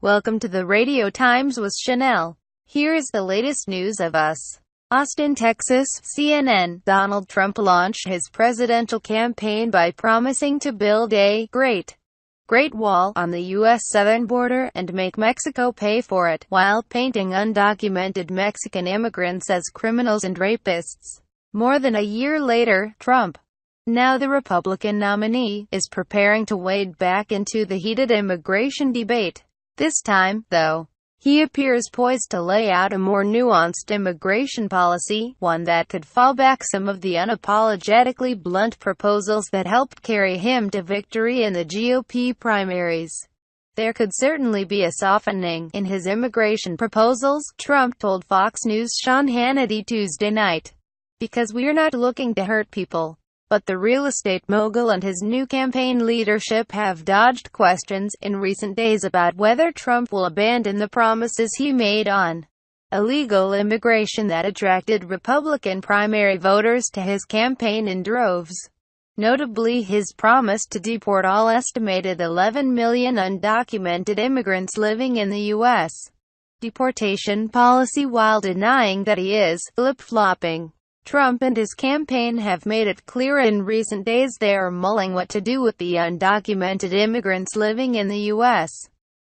Welcome to the Radio Times with Chanel. Here is the latest news of us. Austin, Texas, CNN. Donald Trump launched his presidential campaign by promising to build a Great Wall on the U.S. southern border and make Mexico pay for it, while painting undocumented Mexican immigrants as criminals and rapists. More than a year later, Trump, now the Republican nominee, is preparing to wade back into the heated immigration debate. This time, though, he appears poised to lay out a more nuanced immigration policy, one that could fall back some of the unapologetically blunt proposals that helped carry him to victory in the GOP primaries. There could certainly be a softening in his immigration proposals, Trump told Fox News' Sean Hannity Tuesday night. Because we're not looking to hurt people. But the real estate mogul and his new campaign leadership have dodged questions in recent days about whether Trump will abandon the promises he made on illegal immigration that attracted Republican primary voters to his campaign in droves. Notably, his promise to deport all estimated 11 million undocumented immigrants living in the U.S. deportation policy while denying that he is flip-flopping. Trump and his campaign have made it clear in recent days they are mulling what to do with the undocumented immigrants living in the U.S.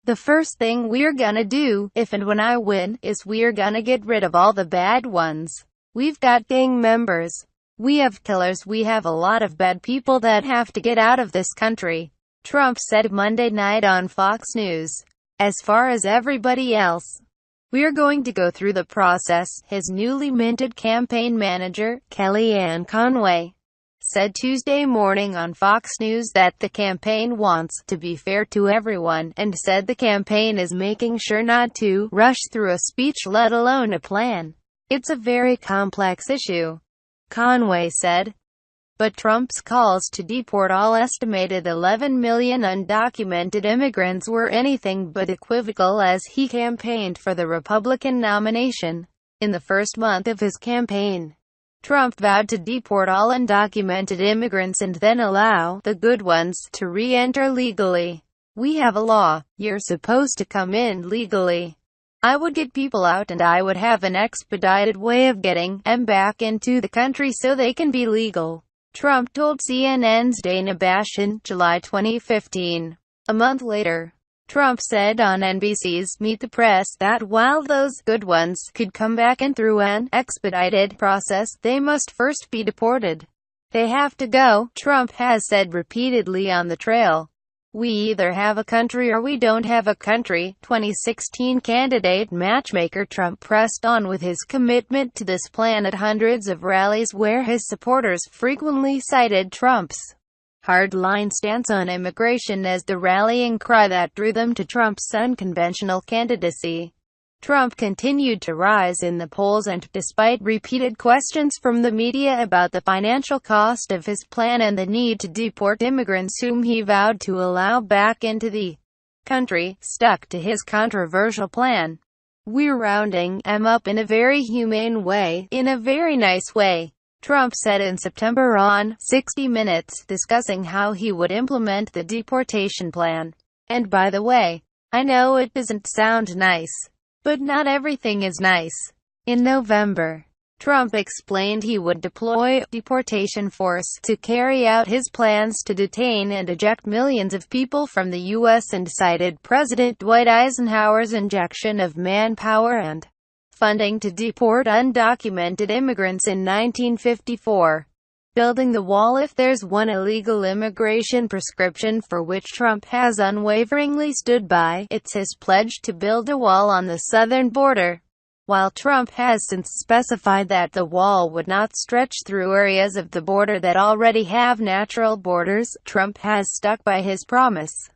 The first thing we're gonna do, if and when I win, is we're gonna get rid of all the bad ones. We've got gang members. We have killers. We have a lot of bad people that have to get out of this country, Trump said Monday night on Fox News. As far as everybody else, we're going to go through the process, his newly minted campaign manager, Kellyanne Conway, said Tuesday morning on Fox News that the campaign wants to be fair to everyone, and said the campaign is making sure not to rush through a speech, let alone a plan. It's a very complex issue, Conway said. But Trump's calls to deport all estimated 11 million undocumented immigrants were anything but equivocal as he campaigned for the Republican nomination. In the first month of his campaign, Trump vowed to deport all undocumented immigrants and then allow the good ones to re-enter legally. We have a law. You're supposed to come in legally. I would get people out and I would have an expedited way of getting them back into the country so they can be legal, Trump told CNN's Dana Bash in July 2015. A month later, Trump said on NBC's Meet the Press that while those good ones could come back in through an expedited process, they must first be deported. They have to go, Trump has said repeatedly on the trail. We either have a country or we don't have a country. 2016 candidate matchmaker Trump pressed on with his commitment to this plan at hundreds of rallies where his supporters frequently cited Trump's hardline stance on immigration as the rallying cry that drew them to Trump's unconventional candidacy. Trump continued to rise in the polls and, despite repeated questions from the media about the financial cost of his plan and the need to deport immigrants whom he vowed to allow back into the country, stuck to his controversial plan. We're rounding them up in a very humane way, in a very nice way, Trump said in September on 60 Minutes, discussing how he would implement the deportation plan. And by the way, I know it doesn't sound nice, but not everything is nice. In November, Trump explained he would deploy a deportation force to carry out his plans to detain and eject millions of people from the U.S. and cited President Dwight Eisenhower's injection of manpower and funding to deport undocumented immigrants in 1954. Building the wall. If there's one illegal immigration prescription for which Trump has unwaveringly stood by, it's his pledge to build a wall on the southern border. While Trump has since specified that the wall would not stretch through areas of the border that already have natural borders, Trump has stuck by his promise,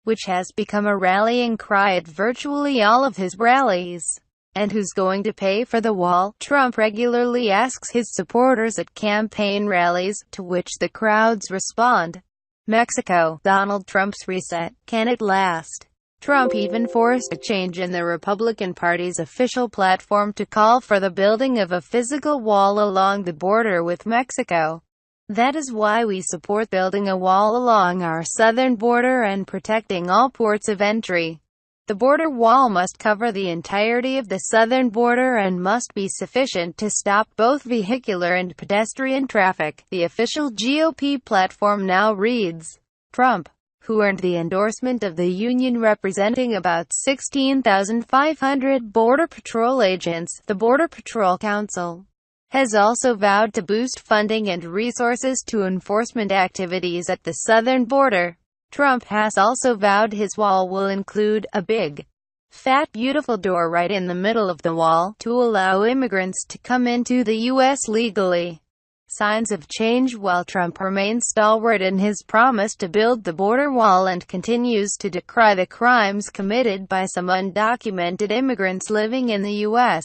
which has become a rallying cry at virtually all of his rallies. And who's going to pay for the wall? Trump regularly asks his supporters at campaign rallies, to which the crowds respond, Mexico. Donald Trump's reset. Can it last? Trump even forced a change in the Republican Party's official platform to call for the building of a physical wall along the border with Mexico. That is why we support building a wall along our southern border and protecting all ports of entry. The border wall must cover the entirety of the southern border and must be sufficient to stop both vehicular and pedestrian traffic, the official GOP platform now reads. Trump, who earned the endorsement of the union representing about 16,500 Border Patrol agents, the Border Patrol Council, has also vowed to boost funding and resources to enforcement activities at the southern border. Trump has also vowed his wall will include a big, fat, beautiful door right in the middle of the wall, to allow immigrants to come into the U.S. legally. Signs of change. While Trump remains stalwart in his promise to build the border wall and continues to decry the crimes committed by some undocumented immigrants living in the U.S.,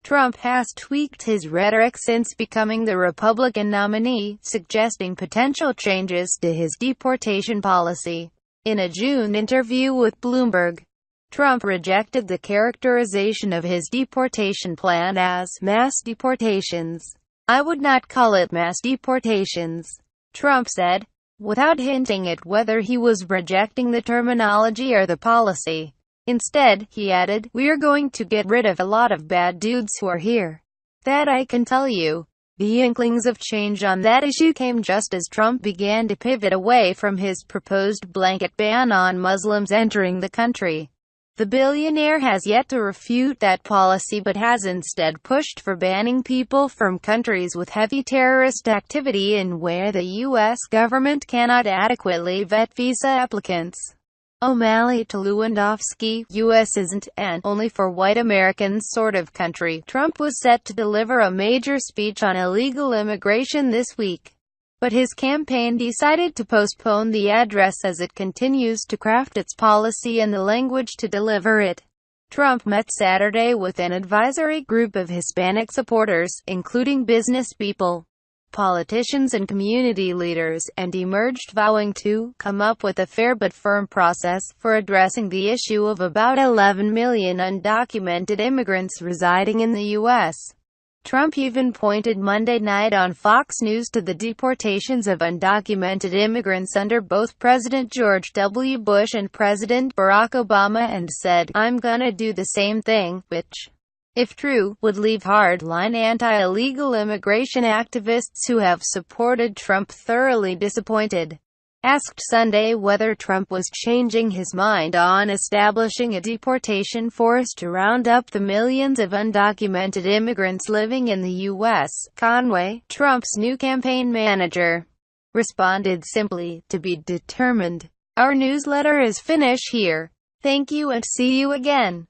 Trump has tweaked his rhetoric since becoming the Republican nominee, suggesting potential changes to his deportation policy. In a June interview with Bloomberg, Trump rejected the characterization of his deportation plan as mass deportations. "I would not call it mass deportations," Trump said, without hinting at whether he was rejecting the terminology or the policy. Instead, he added, "We are going to get rid of a lot of bad dudes who are here. That I can tell you." The inklings of change on that issue came just as Trump began to pivot away from his proposed blanket ban on Muslims entering the country. The billionaire has yet to refute that policy but has instead pushed for banning people from countries with heavy terrorist activity and where the U.S. government cannot adequately vet visa applicants. O'Malley to Lewandowski, U.S. isn't an only for white Americans sort of country. Trump was set to deliver a major speech on illegal immigration this week, but his campaign decided to postpone the address as it continues to craft its policy and the language to deliver it. Trump met Saturday with an advisory group of Hispanic supporters, including business people, politicians and community leaders, and emerged vowing to come up with a fair but firm process for addressing the issue of about 11 million undocumented immigrants residing in the U.S. Trump even pointed Monday night on Fox News to the deportations of undocumented immigrants under both President George W. Bush and President Barack Obama and said, "I'm gonna do the same thing," which, if true, would leave hard-line anti-illegal immigration activists who have supported Trump thoroughly disappointed. Asked Sunday whether Trump was changing his mind on establishing a deportation force to round up the millions of undocumented immigrants living in the U.S., Conway, Trump's new campaign manager, responded simply, "To be determined." Our newsletter is finished here. Thank you and see you again.